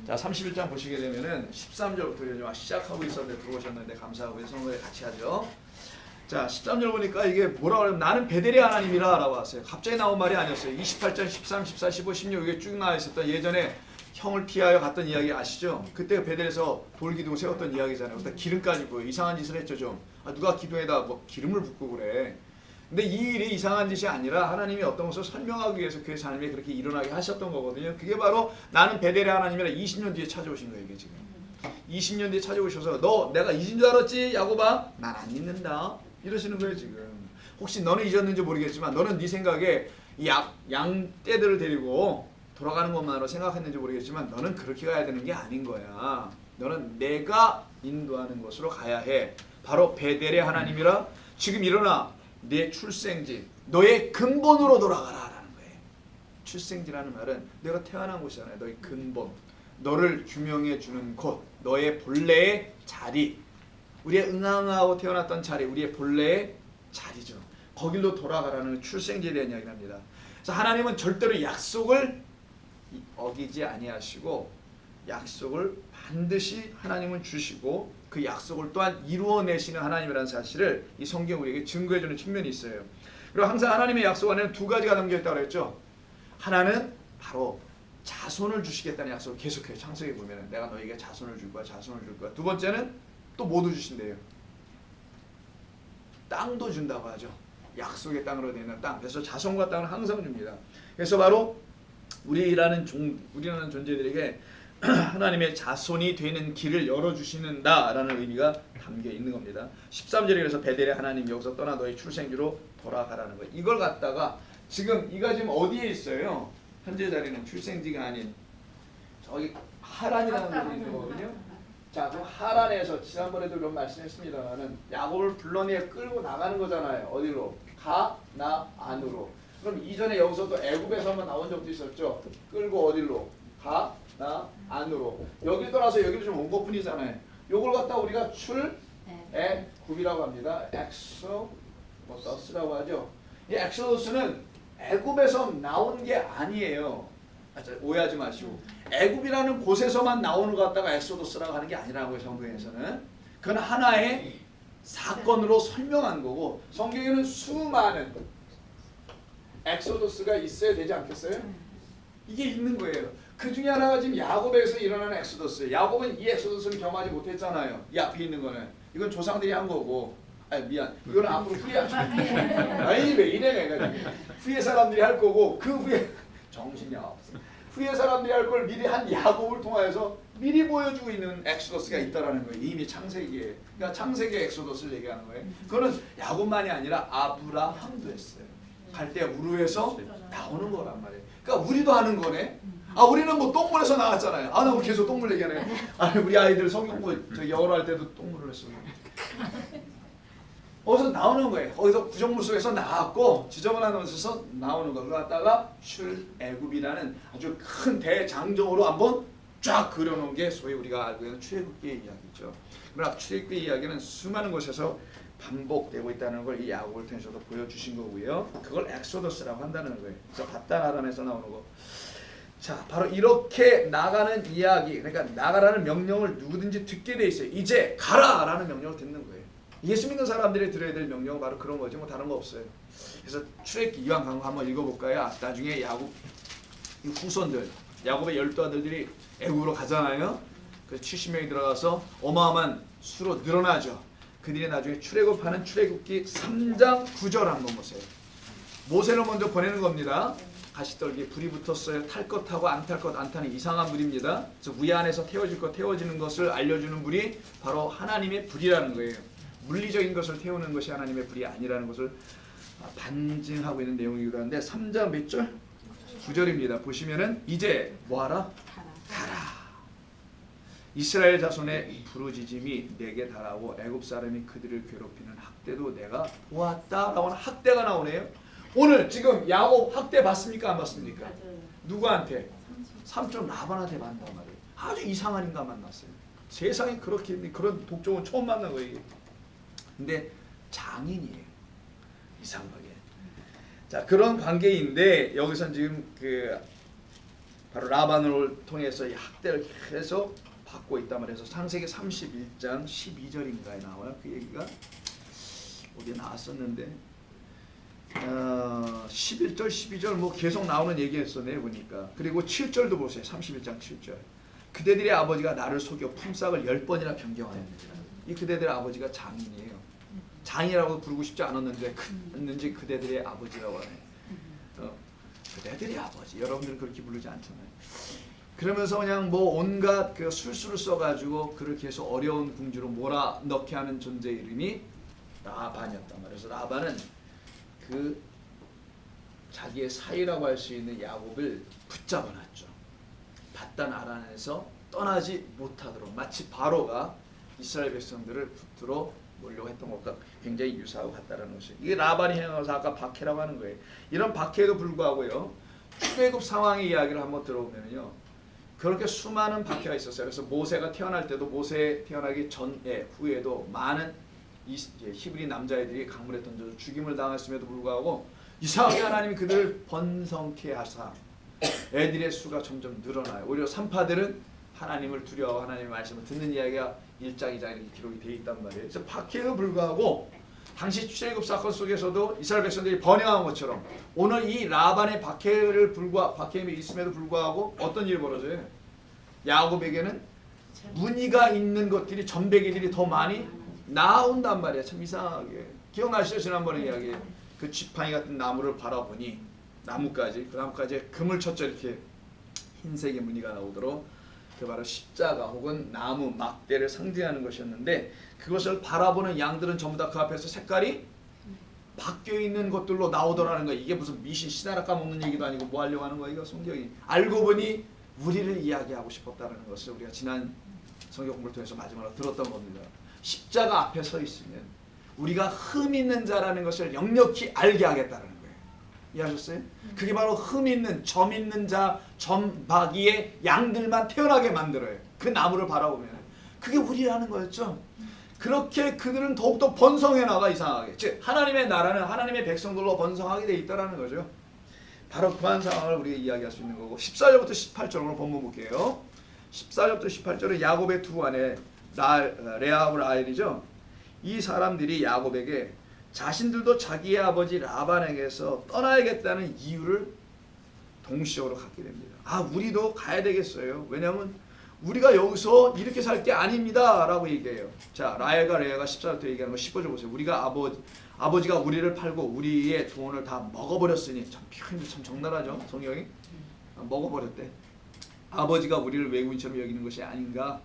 자, 31장 보시게 되면은 13절부터 시작하고 있었는데 들어오셨는데 감사하고요. 성도에 같이 하죠. 자, 13절 보니까 이게 뭐라고 하냐면 나는 베델의 하나님이라 라고 왔어요. 갑자기 나온 말이 아니었어요. 28장 13, 14, 15, 16 이게 쭉 나와 있었던 예전에 형을 피하여 갔던 이야기 아시죠? 그때 베델에서 돌기둥 세웠던 이야기잖아요. 그때 기름까지 부어요. 이상한 짓을 했죠 좀. 누가 기둥에다 뭐 기름을 붓고 그래. 근데 이 일이 이상한 짓이 아니라 하나님이 어떤 것을 설명하기 위해서 그의 삶에 그렇게 일어나게 하셨던 거거든요. 그게 바로 나는 베델의 하나님이라 20년 뒤에 찾아오신 거예요. 이게 지금 20년 뒤에 찾아오셔서 너 내가 잊은 줄 알았지? 야곱아? 난 안 잊는다 이러시는 거예요. 지금 혹시 너는 잊었는지 모르겠지만 너는 네 생각에 양떼들을 데리고 돌아가는 것만으로 생각했는지 모르겠지만 너는 그렇게 가야 되는 게 아닌 거야. 너는 내가 인도하는 곳으로 가야 해. 바로 베델의 하나님이라. 지금 일어나 내 출생지 너의 근본으로 돌아가라 라는 거예요. 출생지라는 말은 내가 태어난 곳이잖아요. 너의 근본, 너를 규명해 주는 곳, 너의 본래의 자리, 우리의 응앙하고 태어났던 자리, 우리의 본래의 자리죠. 거길로 돌아가라는 출생지에 대한 이야기를 합니다. 그래서 하나님은 절대로 약속을 어기지 아니하시고 약속을 반드시 하나님은 주시고 그 약속을 또한 이루어내시는 하나님이라는 사실을 이 성경 우리에게 증거해주는 측면이 있어요. 그리고 항상 하나님의 약속 안에는 두 가지가 담겨있다고 그랬죠. 하나는 바로 자손을 주시겠다는 약속을 계속해요. 창세기 보면 내가 너에게 자손을 줄 거야, 자손을 줄 거야. 두 번째는 또 뭐도 주신대요. 땅도 준다고 하죠. 약속의 땅으로 되는 땅. 그래서 자손과 땅을 항상 줍니다. 그래서 바로 우리라는 존재들에게 하나님의 자손이 되는 길을 열어주시는다라는 의미가 담겨 있는 겁니다. 13절에 그래서 베델의 하나님 여기서 떠나 너희 출생지로 돌아가라는 거예요. 이걸 갖다가 지금 이가 지금 어디에 있어요? 현재 자리는 출생지가 아닌 저기 하란이라는 곳이 있는 거거든요. 자, 그럼 하란에서 지난번에도 이런 말씀했습니다만은 야곱을 불러내 끌고 나가는 거잖아요. 어디로? 가나안으로. 그럼 이전에 여기서 또 애굽에서 한번 나온 적도 있었죠. 끌고 어디로? 가나안으로. 여기 떠나서 여기로 좀 온 것뿐이잖아요. 요걸 갖다 우리가 출애굽이라고 합니다. 엑소더스라고 하죠. 이 엑소더스는 애굽에서 나온 게 아니에요. 오해하지 마시고 애굽이라는 곳에서만 나오는 것 갖다가 엑소더스라고 하는 게 아니라고요. 성경에서는 그건 하나의 사건으로 설명한 거고 성경에는 수많은 엑소더스가 있어야 되지 않겠어요? 이게 있는 거예요. 그 중에 하나가 지금 야곱에서 일어나는 엑소더스예요. 야곱은 이 엑소더스를 경험하지 못했잖아요. 이 앞에 있는 거는 이건 조상들이 한 거고 아니 미안 이거는 아무로 후회하지 아니 왜 이래 내가 후회 사람들이 할 거고 그 후에 정신이 없어. 후에 사람들이 할 걸 미리 한 야곱을 통하여서 미리 보여주고 있는 엑소더스가 있다라는 거예요. 이미 창세기에. 그러니까 창세기의 엑소더스를 얘기하는 거예요. 그거는 야곱만이 아니라 아브라함도 했어요. 갈대아 우르에서 나오는 거란 말이에요. 그러니까 우리도 하는 거네. 우리는 뭐 똥물에서 나왔잖아요. 나 오늘 계속 똥물 얘기하네. 우리 아이들 성경 저 영어로 할 때도 똥물을 했어요. 거기서 나오는 거예요. 거기서 구정물 속에서 나왔고 지저분한 곳에서 나오는 거. 그걸 갖다가 출애굽이라는 아주 큰 대장정으로 한번 쫙 그려놓은 게 소위 우리가 알고 있는 출애굽기의 이야기죠. 그러나 출애굽기의 이야기는 수많은 곳에서 반복되고 있다는 걸 이 야곱을 통해서도 보여주신 거고요. 그걸 엑소더스라고 한다는 거예요. 그래서 바다나란에서 나오는 거. 자, 바로 이렇게 나가는 이야기, 그러니까 나가라는 명령을 누구든지 듣게 돼 있어요. 이제 가라라는 명령을 듣는 거예요. 예수 믿는 사람들이 들어야 될 명령은 바로 그런 거지 뭐 다른 거 없어요. 그래서 출애굽기 이왕 간 거 한번 읽어볼까요? 나중에 야곱 후손들, 야곱의 12아들들이 애굽으로 가잖아요. 그래서 70명이 들어가서 어마어마한 수로 늘어나죠. 그들이 나중에 출애굽하는 출애굽기 3장 9절 한번 보세요. 모세를 먼저 보내는 겁니다. 가시떨기에 불이 붙었어요. 탈 것 타고 안 탈 것 안 타는 이상한 불입니다. 그래서 위안에서 태워질 것 태워지는 것을 알려주는 불이 바로 하나님의 불이라는 거예요. 물리적인 것을 태우는 것이 하나님의 불이 아니라는 것을 반증하고 있는 내용이기도 한데 3장 몇 절? 9절입니다. 보시면은 이제 뭐하라? 가라. 이스라엘 자손의 부르짖음이 내게 달하고 애굽 사람이 그들을 괴롭히는 학대도 내가 보았다라고 하는 학대가 나오네요. 오늘 지금 야곱 학대 받습니까? 안 받습니까? 누구한테? 삼촌 라반한테 만난 말이에요. 아주 이상한 인간 만났어요. 세상에 그렇게 그런 독종은 처음 만난 거예요. 근데 장인이에요. 이상하게. 자, 그런 관계인데 여기서 지금 그 바로 라반을 통해서 이 학대를 계속 받고 있단 말이에요. 창세기 31장 12절인가에 나와요. 그 얘기가 어디에 나왔었는데 11절 12절 뭐 계속 나오는 얘기였었네요 보니까. 그리고 7절도 보세요. 31장 7절. 그대들의 아버지가 나를 속여 품삯을 10번이나 변경하였느니라. 이 그대들의 아버지가 장인이에요. 장이라고 부르고 싶지 않았는데 그대들의 아버지라고 하네. 그대들의 아버지. 여러분들은 그렇게 부르지 않잖아요. 그러면서 그냥 뭐 온갖 그 술수를 써가지고 그를 계속 어려운 궁지로 몰아넣게 하는 존재의 이름이 라반이었단 말이에요. 그래서 라반은 그 자기의 사위라고 할 수 있는 야곱을 붙잡아놨죠. 바단 아란에서 떠나지 못하도록. 마치 바로가 이스라엘 백성들을 붙들어 몰려고 했던 것과 굉장히 유사하고 같다는 것이에요. 이게 라반이 행하면서 아까 박해라고 하는 거예요. 이런 박해에도 불구하고요. 출애굽 상황의 이야기를 한번 들어보면요. 그렇게 수많은 박해가 있었어요. 그래서 모세가 태어날 때도 모세 태어나기 전에 후에도 많은 히브리 남자애들이 강물에 던져서 죽임을 당했음에도 불구하고 이상하게 하나님이 그들을 번성케 하사 애들의 수가 점점 늘어나요. 오히려 산파들은 하나님을 두려워하고 하나님의 말씀을 듣는 이야기가 1장 2장 이렇게 기록이 되어 있단 말이에요. 그래서 박해에도 불구하고 당시 출애굽 사건 속에서도 이스라엘 백성들이 번영한 것처럼 오늘 이 라반의 박해에 있음에도 불구하고 어떤 일이 벌어져요? 야곱에게는 무늬가 있는 것들이 전배기들이 더 많이 나온단 말이야. 참 이상하게. 기억나시죠? 지난번에 이야기. 그 지팡이 같은 나무를 바라보니 그 나무까지 금을 쳤죠. 이렇게 흰색의 무늬가 나오도록. 그 바로 십자가 혹은 나무 막대를 상징하는 것이었는데 그것을 바라보는 양들은 전부 다 그 앞에서 색깔이 바뀌어 있는 것들로 나오더라는 거예요. 이게 무슨 미신 시나라 까먹는 얘기도 아니고 뭐 하려고 하는 거예요? 이거 성경이. 알고 보니 우리를 이야기하고 싶었다는 것을 우리가 지난 성경 공부를 통해서 마지막으로 들었던 겁니다. 십자가 앞에 서 있으면 우리가 흠 있는 자라는 것을 역력히 알게 하겠다는 거예요. 이해하셨어요? 그게 바로 흠 있는, 점 있는 자, 점박이의 양들만 태어나게 만들어요. 그 나무를 바라보면. 그게 우리라는 거였죠. 그렇게 그들은 더욱더 번성해 나가 이상하게. 즉 하나님의 나라는 하나님의 백성들로 번성하게 돼 있다는 거죠. 바로 그한 상황을 우리가 이야기할 수 있는 거고 14절부터 18절로 본문 볼게요. 14절부터 18절은 야곱의 두 아내 레아하고 라헬이죠. 이 사람들이 야곱에게 자신들도 자기의 아버지 라반에게서 떠나야겠다는 이유를 동시적으로 갖게 됩니다. 아, 우리도 가야 되겠어요. 왜냐하면 우리가 여기서 이렇게 살 게 아닙니다 라고 얘기해요. 자, 라헬과 레아가 14절부터 얘기하는 거 15절 보세요. 우리가 아버지가 우리를 팔고 우리의 돈을 다 먹어버렸으니 참 표현이 참 적나라하죠. 성경이 먹어버렸대. 아버지가 우리를 외국인처럼 여기는 것이 아닌가.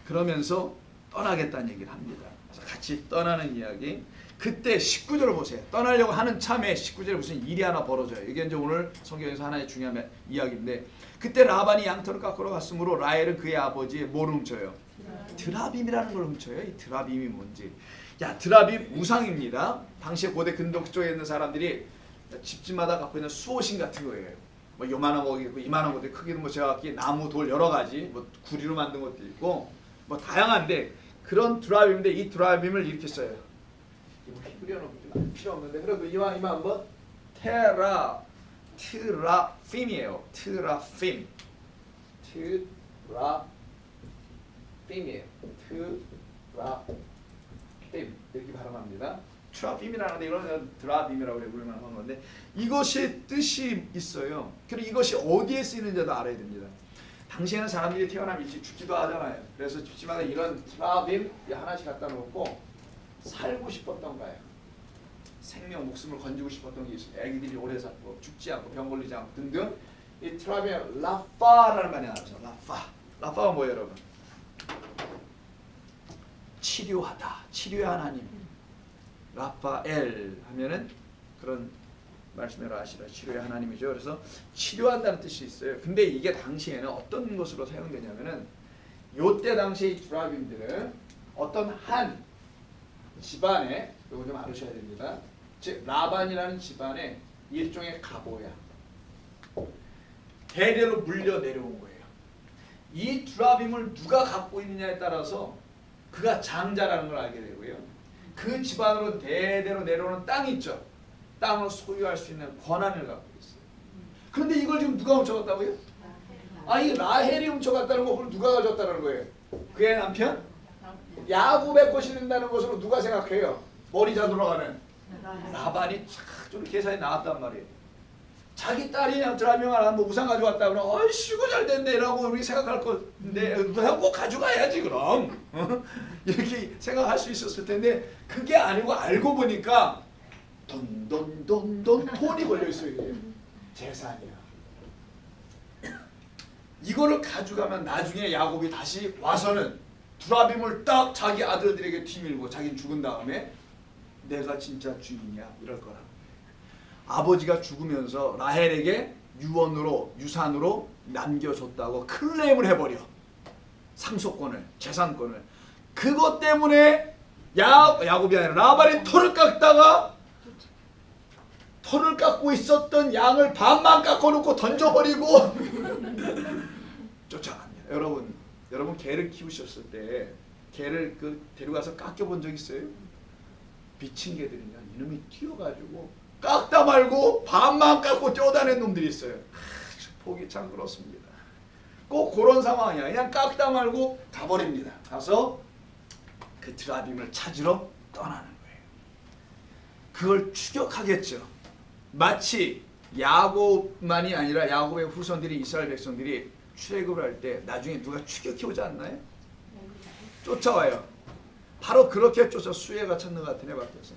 그러면서 떠나겠다는 얘기를 합니다. 그래서 같이 떠나는 이야기. 그때 19절을 보세요. 떠나려고 하는 참에 19절에 무슨 일이 하나 벌어져요. 이게 이제 오늘 성경에서 하나의 중요한 이야기인데 그때 라반이 양털을 깎으러 갔으므로 라헬은 그의 아버지의 뭘 훔쳐요? 드라빔이라는 걸 훔쳐요. 이 드라빔이 뭔지. 야, 드라빔 우상입니다. 당시에 고대 근동 쪽에 있는 사람들이 집집마다 갖고 있는 수호신 같은 거예요. 뭐 요만한 거 있고 이만한 것도 크기는 뭐 제가 갖기에 나무 돌 여러 가지 뭐 구리로 만든 것도 있고 뭐 다양한데 그런 드라빔인데 이 드라빔을 이렇게 써요. 이거 그려놓을 필요 없는데 그래도 이만 한번 트라핌이에요. 트라핌이에요. 트라핌 이렇게 발음합니다. 트라빔이라는데 이거는 드라빔이라고 부르면 하는 건데 이것이 뜻이 있어요. 그리고 이것이 어디에 쓰이는지도 알아야 됩니다. 당시에는 사람들이 태어나면 일찍 죽기도 하잖아요. 그래서 집집마다 이런 드라빔 하나씩 갖다 놓고 살고 싶었던 거예요. 생명, 목숨을 건지고 싶었던 게 있어요. 애기들이 오래 살고 죽지 않고 병 걸리지 않고 등등. 이 트라빔 라파라는 말이 나와서 라파가 뭐예요, 여러분? 치료하다, 치료의 하나님. 라파엘 하면은 그런 말씀을 아시라 치료의 하나님이죠. 그래서 치료한다는 뜻이 있어요. 근데 이게 당시에는 어떤 것으로 사용되냐면은 요때 당시 이 드라빔들은 어떤 한 집안에 이거 좀 알으셔야 됩니다. 즉 라반이라는 집안의 일종의 가보야. 대대로 물려 내려온 거예요. 이 드라빔을 누가 갖고 있느냐에 따라서 그가 장자라는 걸 알게 되고요. 그 집안으로 대대로 내려오는 땅이 있죠. 땅을 소유할 수 있는 권한을 갖고 있어요. 그런데 이걸 지금 누가 훔쳐갔다고요? 아니 라헬이 훔쳐갔다는 거 그걸 누가 가졌다는 거예요? 그의 남편? 야곱의 것이 된다는 것으로 누가 생각해요? 머리 잘 돌아가는 라반이 착 좀 계산이 나왔단 말이에요. 자기 딸이 드라명을 뭐 우상 가져왔다 그러면 어이씨고 잘 됐네 라고 우리 생각할 건데 우상 꼭 가져가야지 그럼 이렇게 생각할 수 있었을 텐데 그게 아니고 알고 보니까 돈돈돈돈 돈이 걸려있어요. 이게 재산이야. 이거를 가져가면 나중에 야곱이 다시 와서는 두라빔을 딱 자기 아들들에게 뒤밀고 자기는 죽은 다음에 내가 진짜 주인이야 이럴 거라. 아버지가 죽으면서 라헬에게 유언으로 유산으로 남겨줬다고 클레임을 해버려. 상속권을 재산권을. 그것 때문에 야곱이 아니라 라반이 털을 깎다가 털을 깎고 있었던 양을 반만 깎아놓고 던져버리고 쫓아갑니다. 여러분 개를 키우셨을 때 개를 데려가서 깎여본 적 있어요? 미친 개들이냐 이놈이 뛰어가지고 깎다 말고 반만 깎고 뛰어다니는 놈들이 있어요. 보기 참 그렇습니다. 꼭 그런 상황이야. 그냥 깎다 말고 가버립니다. 가서 그 드라빔을 찾으러 떠나는 거예요. 그걸 추격하겠죠. 마치 야곱만이 아니라 야곱의 후손들이 이스라엘 백성들이 출애굽을 할 때 나중에 누가 추격해 오지 않나요? 쫓아와요. 바로 그렇게 쫓아 수혜가 찾는 것 같은 애밖에서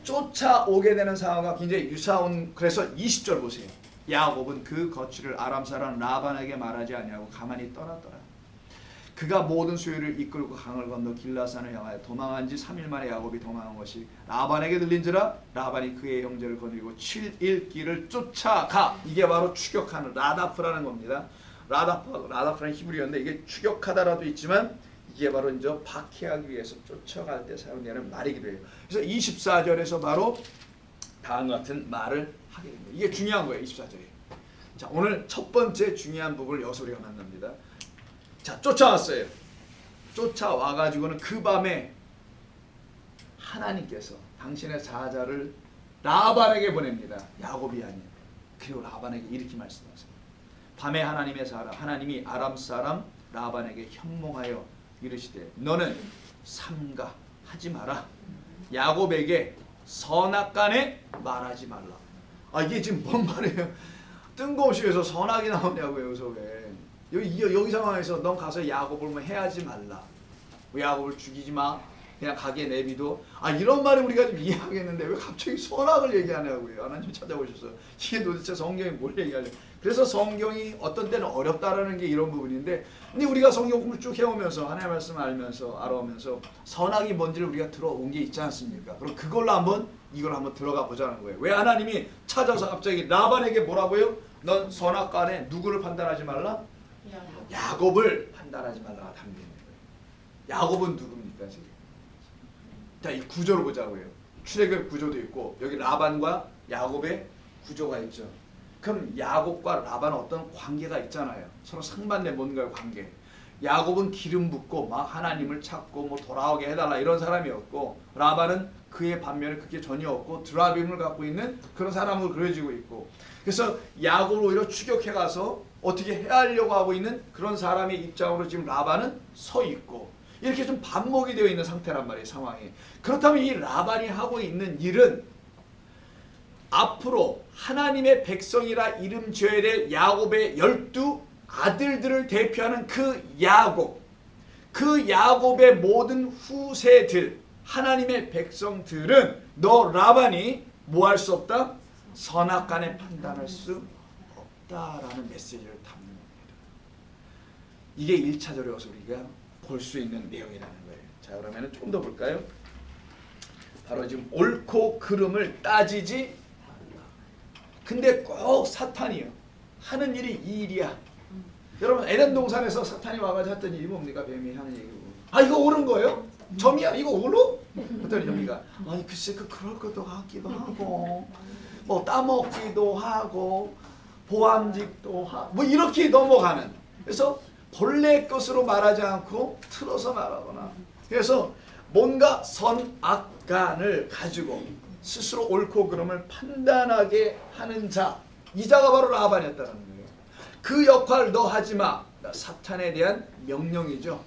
쫓아오게 되는 상황과 굉장히 유사한. 그래서 20절 보세요. 야곱은 그 거취를 아람 사람 라반에게 말하지 아니하고 가만히 떠났더라. 그가 모든 소유를 이끌고 강을 건너 길라산을 향하여 도망한 지 3일 만에 야곱이 도망한 것이 라반에게 들린지라 라반이 그의 형제를 거느리고 7일 길을 쫓아가. 이게 바로 추격하는 라다프라는 겁니다. 라다프라는 히브리어인데 이게 추격하다라도 있지만 이게 바로 이제 박해하기 위해서 쫓아갈 때 사용되는 말이기도 해요. 그래서 24절에서 바로 다음과 같은 말을 하게 됩니다. 이게 중요한 거예요. 24절에. 자, 오늘 첫 번째 중요한 부분을 여기서 우리가 만납니다. 자, 쫓아왔어요. 쫓아와가지고는 그 밤에 하나님께서 당신의 사자를 라반에게 보냅니다. 야곱이 아니에요. 그리고 라반에게 이렇게 말씀하세요. 밤에 하나님의 사람, 하나님이 아람 사람 라반에게 현몽하여 이르시되 너는 삼가하지 마라. 야곱에게 선악간에 말하지 말라. 아 이게 지금 뭔 말이에요? 뜬금없이 왜서 선악이 나오냐고요. 여기서 왜? 여기 상황에서 넌 가서 야곱을 뭐 해하지 말라. 야곱을 죽이지 마. 그냥 가게 내비둬. 아 이런 말을 우리가 좀 이해하겠는데 왜 갑자기 선악을 얘기하냐고요. 하나님 찾아오셔서 이게 도대체 성경이 뭘 얘기하려고. 그래서 성경이 어떤 때는 어렵다라는 게 이런 부분인데 근데 우리가 성경 공부 쭉 해오면서 하나님의 말씀을 알면서 알아오면서 선악이 뭔지를 우리가 들어온 게 있지 않습니까? 그럼 그걸로 한번 이걸 한번 들어가 보자는 거예요. 왜 하나님이 찾아서 갑자기 라반에게 뭐라고요? 넌 선악간에 누구를 판단하지 말라? 야곱을 판단하지 말라가 담겨있는 거예요. 야곱은 누굽니까 지금? 자, 이 구조를 보자고요. 출애굽 구조도 있고 여기 라반과 야곱의 구조가 있죠. 그럼 야곱과 라반은 어떤 관계가 있잖아요. 서로 상반된 뭔가의 관계. 야곱은 기름 붓고 막 하나님을 찾고 뭐 돌아오게 해달라 이런 사람이었고 라반은 그의 반면에 그게 전혀 없고 드라빔을 갖고 있는 그런 사람으로 그려지고 있고 그래서 야곱을 오히려 추격해가서 어떻게 해하려고 하고 있는 그런 사람의 입장으로 지금 라반은 서 있고 이렇게 좀 반목이 되어 있는 상태란 말이에요. 상황이. 그렇다면 이 라반이 하고 있는 일은 앞으로 하나님의 백성이라 이름 지어야 될 야곱의 12 아들들을 대표하는 그 야곱의 모든 후세들 하나님의 백성들은 너 라반이 뭐 할 수 없다? 선악간에 판단할 수 없다라는 메시지를 담는 겁니다. 이게 1차적으로 우리가 볼 수 있는 내용이라는 거예요. 자 그러면 좀 더 볼까요? 바로 지금 옳고 그름을 따지지 근데 꼭 사탄이요. 하는 일이 이 일이야. 여러분 에덴 동산에서 사탄이 와가지고 했던 일이 뭡니까? 뱀이 하는 얘기고. 아 이거 옳은 거예요? 점이야? 이거 옳어? 그랬더니 점이가 아니 글쎄 그럴 것도 같기도 하고 뭐 따먹기도 하고 보암직도 하고 뭐 이렇게 넘어가는. 그래서 본래 것으로 말하지 않고 틀어서 말하거나 그래서 뭔가 선악간을 가지고 스스로 옳고 그름을 판단하게 하는 자 이 자가 바로 라반이었다는 거예요. 그 역할 너 하지 마. 사탄에 대한 명령이죠.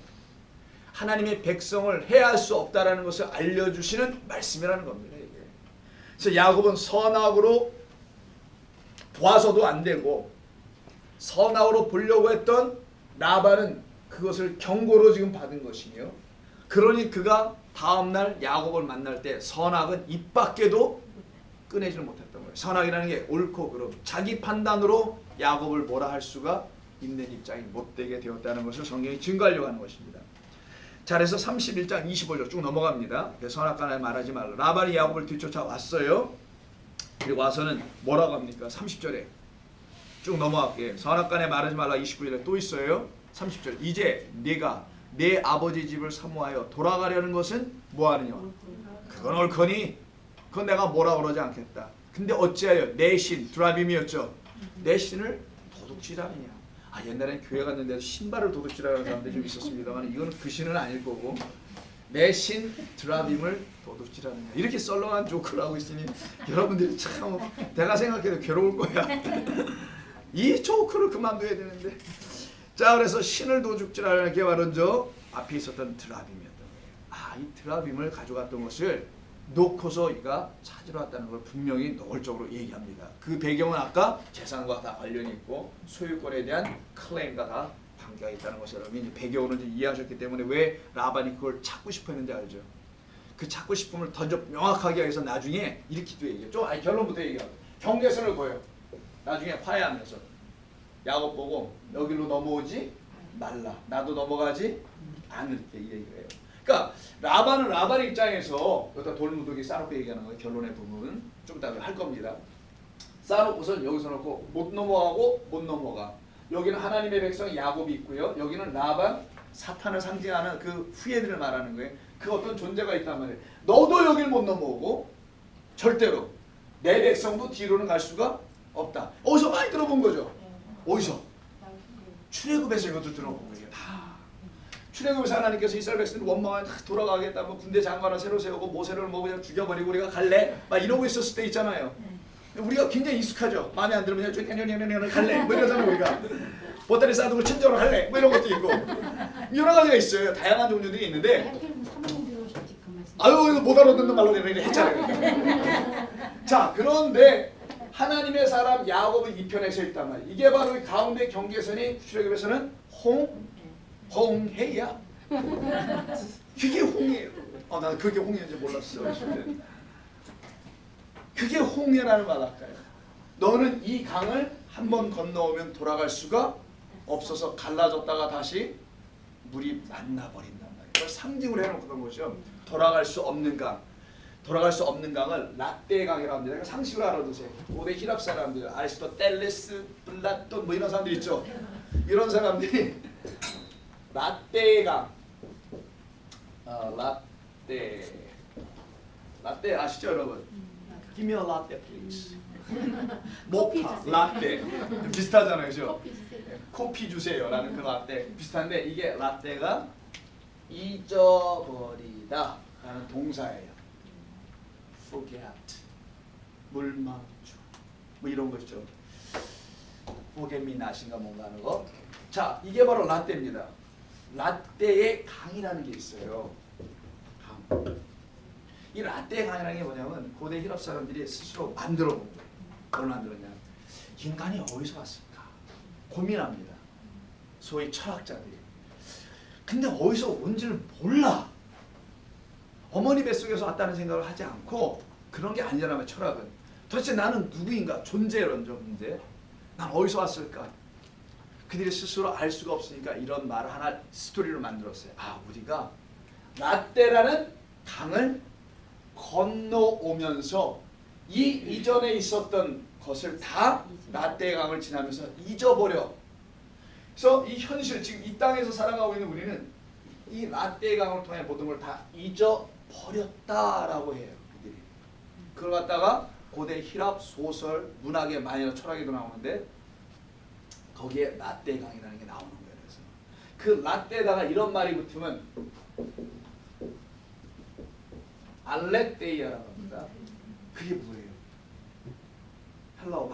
하나님의 백성을 해할 수 없다라는 것을 알려주시는 말씀이라는 겁니다. 이게. 그래서 야곱은 선악으로 보아서도 안 되고 선악으로 보려고 했던 라반은 그것을 경고로 지금 받은 것이며, 그러니 그가 다음날 야곱을 만날 때 선악은 입 밖에도 꺼내지를 못했던 거예요. 선악이라는 게 옳고 그름, 자기 판단으로 야곱을 뭐라 할 수가 있는 입장이 못되게 되었다는 것을 성경이 증거하려고 하는 것입니다. 자, 그래서 31장 25절 쭉 넘어갑니다. 선악간에 말하지 말라. 라반이 야곱을 뒤쫓아 왔어요. 그리고 와서는 뭐라고 합니까? 30절에 쭉 넘어갈게요. 선악간에 말하지 말라 29절에 또 있어요. 30절 이제 네가 내 아버지 집을 사모하여 돌아가려는 것은 뭐하느냐? 그건 옳거니 그건 내가 뭐라 그러지 않겠다. 근데 어찌하여 내 신, 드라빔이었죠. 내 신을 도둑질하느냐. 옛날엔 교회 갔는데 신발을 도둑질하는 사람들이 좀 있었습니다만 이거는 그 신은 아닐 거고, 내 신 드라빔을 도둑질하느냐. 이렇게 썰렁한 조크를 하고 있으니 여러분들이 참 내가 생각해도 괴로울 거야. 이 조크를 그만둬야 되는데. 자, 그래서 신을 도둑질하는 게 바로 저 앞에 있었던 드라빔이었던 거예요. 이 드라빔을 가져갔던 것을 놓고서 이가 찾으러 왔다는 걸 분명히 노골적으로 얘기합니다. 그 배경은 아까 재산과 다 관련이 있고 소유권에 대한 클레임과 다 관계가 있다는 것을 여러분이 배경으로 이해하셨기 때문에 왜 라반이 그걸 찾고 싶어 했는지 알죠? 그 찾고 싶음을 더 명확하게 하기 위해서 나중에 이렇게도 얘기해요. 좀 결론부터 얘기하고 경계선을 그어요. 나중에 화해하면서 야곱 보고 여기로 넘어오지 말라. 나도 넘어가지 않을게 이 얘기를 해요. 그러니까 라반은 라반 입장에서 여기다 돌무더기 쌓아놓고 얘기하는 거예요. 결론의 부분은 좀 이따 할 겁니다. 쌓아놓고선 여기서 놓고 못 넘어가고 못 넘어가. 여기는 하나님의 백성 야곱이 있고요. 여기는 라반 사탄을 상징하는 그 후예들을 말하는 거예요. 그 어떤 존재가 있단 말이에요. 너도 여길 못 넘어오고 절대로 내 백성도 뒤로는 갈 수가 없다. 어디서 많이 들어본 거죠? 어디서? 출애굽에서 이것도 들어본 거예요. 다. 출애굽에서 하나님께서 이스라엘 백성들 원망하면 돌아가겠다. 뭐 군대 장관을 새로 세우고 모세를 뭐 그냥 죽여버리고 우리가 갈래? 막 이러고 있었을 때 있잖아요. 우리가 굉장히 익숙하죠. 마음에 안 들으면 그냥 갈래? 뭐 이러잖아요. 우리가 보따리 싸두고 친정으로 갈래? 뭐 이런 것도 있고 여러 가지가 있어요. 다양한 종류들이 있는데 아유 못 알아듣는 말로 내가 했잖아요. 자, 그런데 하나님의 사람 야곱은 이 편에 서 있단 말이에요. 이게 바로 이 가운데 경계선이 출애굽에서는 홍해야. 그게 홍해예요. 난 그게 홍해인지 몰랐어. 그게 홍해라는 바닷가예요. 너는 이 강을 한 번 건너오면 돌아갈 수가 없어서 갈라졌다가 다시 물이 만나버린단 말이에요. 그걸 상징으로 해놓고 그런 거죠. 돌아갈 수 없는 강. 돌아갈 수 없는 강을 라떼 강이라고 합니다. 그러니까 상식으로 알아두세요. 고대 히랍 사람들, 아리스토텔레스, 플라톤 뭐 이런 사람들 있죠. 이런 사람들이 라떼 강, 라떼 아시죠 여러분? Give me a latte please. 모카, 라떼 비슷하잖아요, 그죠? 커피 주세요 라는 그 라떼 비슷한데 이게 라떼가 잊어버리다 라는 동사예요. forget, 물망주 뭐 이런 거 있죠. forget me not인가 뭔가 하는 거. 자, 이게 바로 라떼입니다. 라떼의 강이라는 게 있어요. 강. 이 라떼의 강이라는 게 뭐냐면 고대 히랍 사람들이 스스로 만들어 본 거예요. 뭘 만들었냐? 인간이 어디서 왔을까? 고민합니다. 소위 철학자들이. 근데 어디서 온지를 몰라. 어머니 뱃속에서 왔다는 생각을 하지 않고 그런 게 아니라면 철학은 도대체 나는 누구인가? 존재론적 문제. 난 어디서 왔을까? 그들이 스스로 알 수가 없으니까 이런 말을 하나 스토리로 만들었어요. 우리가 라떼라는 강을 건너오면서 이 이전에 있었던 것을 다 라떼 강을 지나면서 잊어버려. 그래서 이 현실, 지금 이 땅에서 살아가고 있는 우리는 이 라떼 강을 통해 모든 걸 다 잊어버렸다라고 해요. 그들이. 그걸 갖다가 고대 히랍 소설, 문학에 많이 철학에도 나오는데 거기에 라떼 강이라는 게 나오는 거예요. 그래서 그 라떼에다가 이런 말이 붙으면 알레테이아라고 합니다. 그게 뭐예요? 헬라어